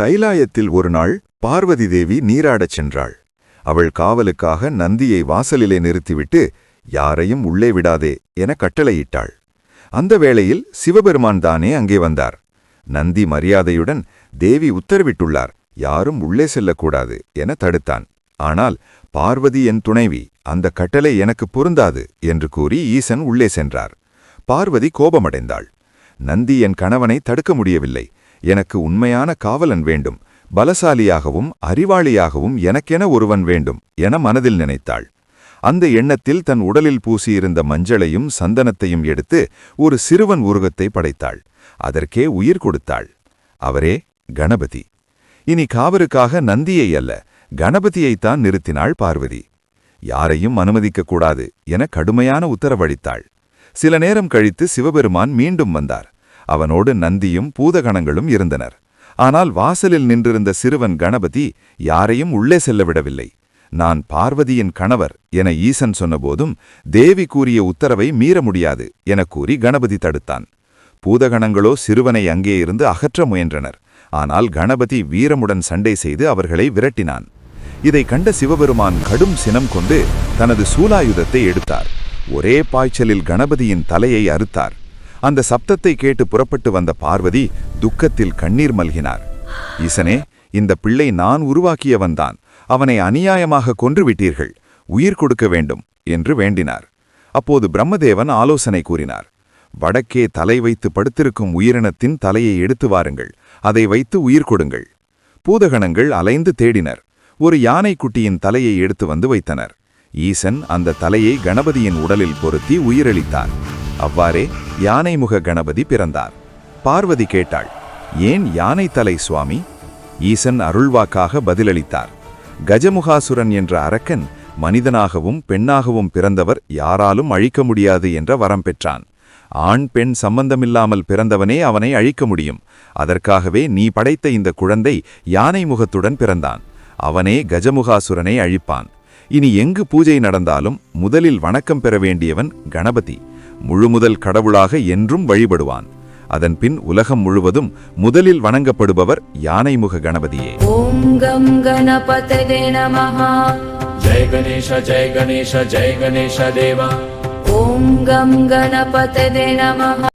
கைலாயத்தில் ஒருநாள் பார்வதி தேவி நீராடச் சென்றாள். அவள் காவலுக்காக நந்தியை வாசலிலே நிறுத்திவிட்டு, யாரையும் உள்ளே விடாதே என கட்டளையிட்டாள். அந்த வேளையில் சிவபெருமான் தானே அங்கே வந்தார். நந்தி மரியாதையுடன், தேவி உத்தரவிட்டுள்ளார், யாரும் உள்ளே செல்லக்கூடாது என தடுத்தான். ஆனால் பார்வதி என் துணைவி, அந்த கட்டளை எனக்கு பொருந்தாது என்று கூறி ஈசன் உள்ளே சென்றார். பார்வதி கோபமடைந்தாள். நந்தி என் கணவனை தடுக்க முடியவில்லை, எனக்கு உண்மையான காவலன் வேண்டும், பலசாலியாகவும் அறிவாளியாகவும் எனக்கென ஒருவன் வேண்டும் என மனதில் நினைத்தாள். அந்த எண்ணத்தில் தன் உடலில் பூசியிருந்த மஞ்சளையும் சந்தனத்தையும் எடுத்து ஒரு சிறுவன் உருவத்தை படைத்தாள். அதற்கே உயிர் கொடுத்தாள். அவரே கணபதி. இனி காவலுக்காக நந்தியை அல்ல, கணபதியைத்தான் நிறுத்தினாள் பார்வதி. யாரையும் அனுமதிக்கக்கூடாது என கடுமையான உத்தரவளித்தாள். சில நேரம் கழித்து சிவபெருமான் மீண்டும் வந்தார். அவனோடு நந்தியும் பூதகணங்களும் இருந்தனர். ஆனால் வாசலில் நின்றிருந்த சிறுவன் கணபதி யாரையும் உள்ளே செல்லவிடவில்லை. நான் பார்வதியின் கணவர் என ஈசன் சொன்னபோதும் தேவி கூறிய உத்தரவை மீற முடியாது என கூறி கணபதி தடுத்தான். பூதகணங்களோ சிறுவனை அங்கே இருந்து அகற்ற முயன்றனர். ஆனால் கணபதி வீரமுடன் சண்டை செய்து அவர்களை விரட்டினான். இதை கண்ட சிவபெருமான் கடும் சினம் கொண்டு தனது சூலாயுதத்தை எடுத்தார். ஒரே பாய்ச்சலில் கணபதியின் தலையை அறுத்தார். அந்த சப்தத்தை கேட்டு புறப்பட்டு வந்த பார்வதி துக்கத்தில் கண்ணீர் மல்கினார். ஈசனே, இந்த பிள்ளை நான் உருவாக்கியவன்தான், அவனை அநியாயமாக கொன்றுவிட்டீர்கள், உயிர் கொடுக்க வேண்டும் என்று வேண்டினார். அப்போது பிரம்மதேவன் ஆலோசனை கூறினார். வடக்கே தலை வைத்து படுத்திருக்கும் உயிரினத்தின் தலையை எடுத்து வாருங்கள், அதை வைத்து உயிர் கொடுங்கள். பூதகணங்கள் அலைந்து தேடினர். ஒரு யானைக்குட்டியின் தலையை எடுத்து வந்து வைத்தனர். ஈசன் அந்த தலையை கணபதியின் உடலில் பொருத்தி உயிரளித்தார். அவ்வாறே யானைமுக கணபதி பிறந்தார். பார்வதி கேட்டாள், ஏன் யானை தலை சுவாமி? ஈசன் அருள்வாக்காக பதிலளித்தார். கஜமுகாசுரன் என்ற அரக்கன் மனிதனாகவும் பெண்ணாகவும் பிறந்தவர் யாராலும் அழிக்க முடியாது என்ற வரம் பெற்றான். ஆண் பெண் சம்பந்தமில்லாமல் பிறந்தவனே அவனை அழிக்க முடியும். அதற்காகவே நீ படைத்த இந்த குழந்தை யானை முகத்துடன் பிறந்தான். அவனே கஜமுகாசுரனை அழிப்பான். இனி எங்கு பூஜை நடந்தாலும் முதலில் வணக்கம் பெற வேண்டியவன் கணபதி. முழுமுதல் கடவுளாக என்றும் வழிபடுவான். அதன்பின் உலகம் முழுவதும் முதலில் வணங்கப்படுபவர் யானைமுக கணபதியே. ஓம் கம் கணபதயே நமஹ. ஜெய கணேஷ ஜெய கணேஷ ஜெய கணேஷ தேவா. ஓம் கம் கணபதயே நமஹ.